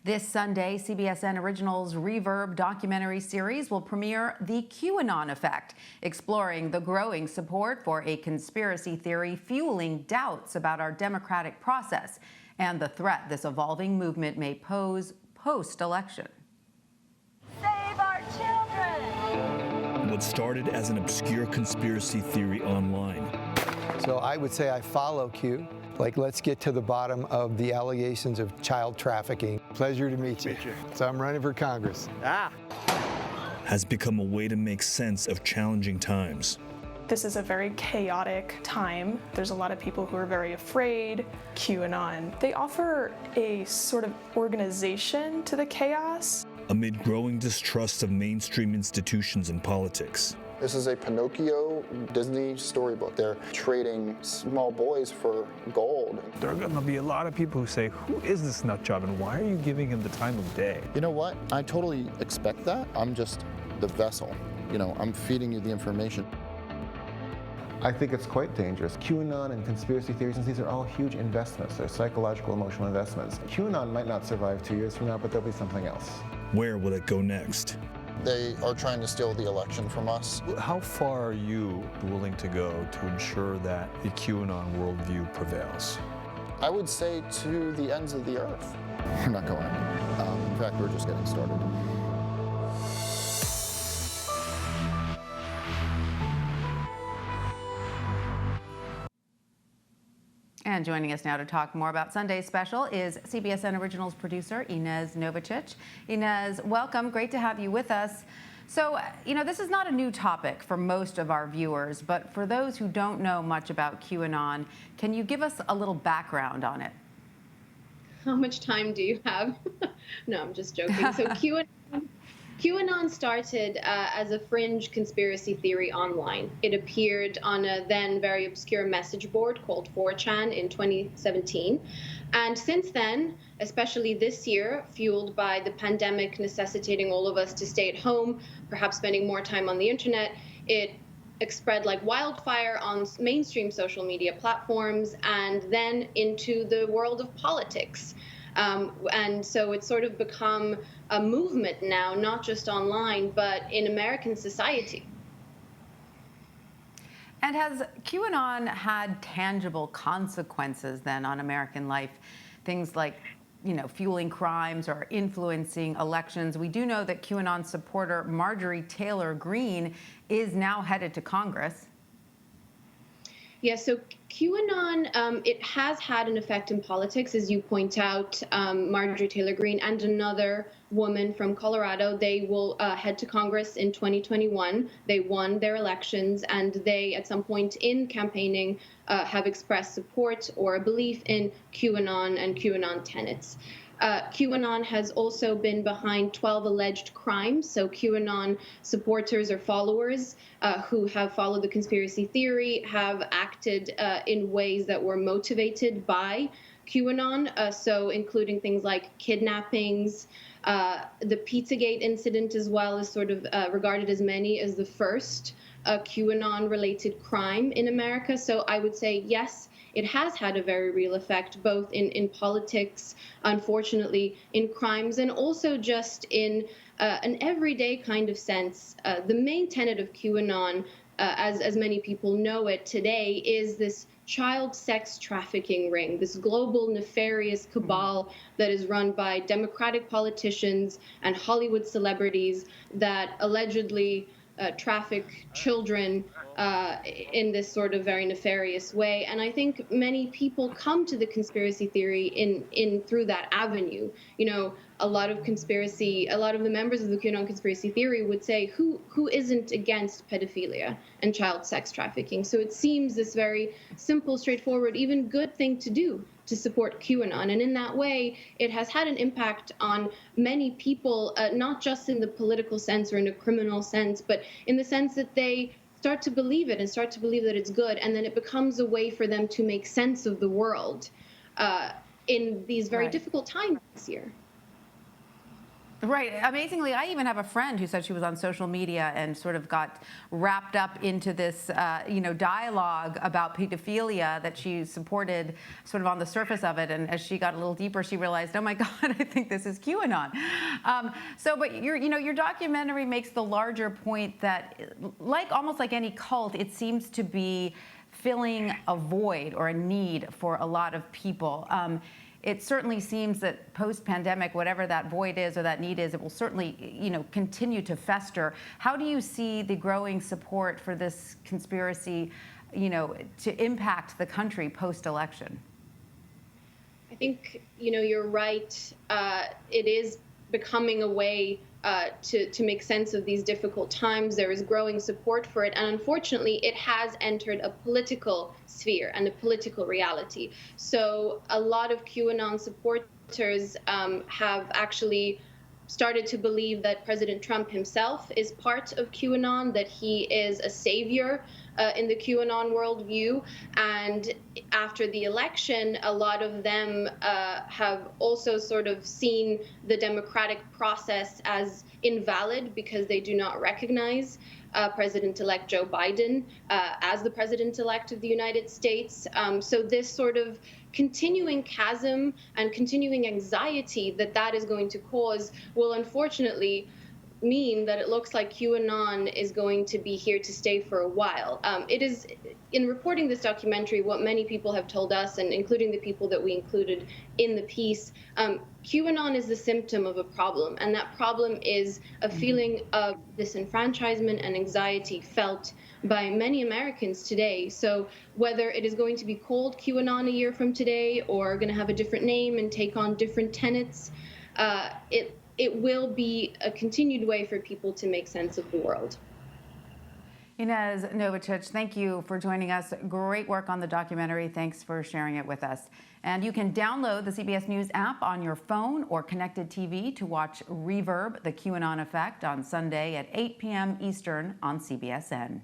This Sunday, CBSN Originals REVERB documentary series will premiere The QAnon Effect, exploring the growing support for a conspiracy theory fueling doubts about our democratic process and the threat this evolving movement may pose post-election. Save our children! What started as an obscure conspiracy theory online. So I would say I follow Q. Like, let's get to the bottom of the allegations of child trafficking. Pleasure to meet you. So I'm running for Congress. Has become a way to make sense of challenging times. This is a very chaotic time. There's a lot of people who are very afraid. QAnon, they offer a sort of organization to the chaos. Amid growing distrust of mainstream institutions and politics. This is a Pinocchio Disney storybook. They're trading small boys for gold. There are going to be a lot of people who say, who is this nut job and why are you giving him the time of day? You know what? I totally expect that. I'm just the vessel. You know, I'm feeding you the information. I think it's quite dangerous. QAnon and conspiracy theories, and these are all huge investments. They're psychological, emotional investments. QAnon might not survive 2 years from now, but there'll be something else. Where will it go next? They are trying to steal the election from us. How far are you willing to go to ensure that the QAnon worldview prevails? I would say to the ends of the earth. We're not going anywhere. In fact, we're just getting started. And joining us now to talk more about Sunday's special is CBSN Originals producer Ines Novacic. Ines, welcome. Great to have you with us. So, this is not a new topic for most of our viewers, but for those who don't know much about QAnon, can you give us a little background on it? How much time do you have? No, I'm just joking. So QAnon started as a fringe conspiracy theory online. It appeared on a then very obscure message board called 4chan in 2017. And since then, especially this year, fueled by the pandemic necessitating all of us to stay at home, perhaps spending more time on the internet, it spread like wildfire on mainstream social media platforms and then into the world of politics. And so it's sort of become a movement now, not just online, but in American society. And has QAnon had tangible consequences then on American life? Things like, fueling crimes or influencing elections. We do know that QAnon supporter Marjorie Taylor Greene is now headed to Congress. Yeah, so QAnon, it has had an effect in politics, as you point out. Marjorie Taylor Greene and another woman from Colorado, they will head to Congress in 2021. They won their elections, and they, at some point in campaigning, have expressed support or a belief in QAnon and QAnon tenets. QAnon has also been behind 12 alleged crimes. So QAnon supporters or followers who have followed the conspiracy theory have acted in ways that were motivated by QAnon. So including things like kidnappings. The Pizzagate incident as well is sort of regarded as many as the first QAnon-related crime in America. So I would say, yes, it has had a very real effect, both in politics, unfortunately, in crimes, and also just in an everyday kind of sense. The main tenet of QAnon, as many people know it today, is this child sex trafficking ring, this global nefarious cabal that is run by Democratic politicians and Hollywood celebrities that allegedly traffic children in this sort of very nefarious way. And I think many people come to the conspiracy theory in through that avenue. A lot of the members of the QAnon conspiracy theory would say, who isn't against pedophilia and child sex trafficking? So it seems this very simple, straightforward, even good thing to do to support QAnon. And in that way, it has had an impact on many people, not just in the political sense or in a criminal sense, but in the sense that they start to believe it and start to believe that it's good. And then it becomes a way for them to make sense of the world in these very difficult times this year. Right. Amazingly, I even have a friend who said she was on social media and sort of got wrapped up into this, dialogue about pedophilia that she supported sort of on the surface of it. And as she got a little deeper, she realized, oh my God, I think this is QAnon. But your documentary makes the larger point that, almost like any cult, it seems to be filling a void or a need for a lot of people. It certainly seems that post-pandemic, whatever that void is or that need is, it will certainly, continue to fester. How do you see the growing support for this conspiracy, to impact the country post-election? I think, you're right. It is becoming a way to make sense of these difficult times. There is growing support for it, and unfortunately it has entered a political sphere and a political reality. So a lot of QAnon supporters have actually started to believe that President Trump himself is part of QAnon, that he is a savior in the QAnon worldview. And after the election, a lot of them have also sort of seen the democratic process as invalid because they do not recognize President-elect Joe Biden as the president-elect of the United States. So this sort of continuing chasm and continuing anxiety that is going to cause will unfortunately mean that it looks like QAnon is going to be here to stay for a while. It is, in reporting this documentary, what many people have told us, and including the people that we included in the piece, QAnon is the symptom of a problem, and that problem is a feeling of disenfranchisement and anxiety felt by many Americans today. So whether it is going to be called QAnon a year from today or going to have a different name and take on different tenets, it will be a continued way for people to make sense of the world. Ines Novacic, thank you for joining us. Great work on the documentary. Thanks for sharing it with us. And you can download the CBS News app on your phone or connected TV to watch Reverb, the QAnon Effect, on Sunday at 8 p.m. Eastern on CBSN.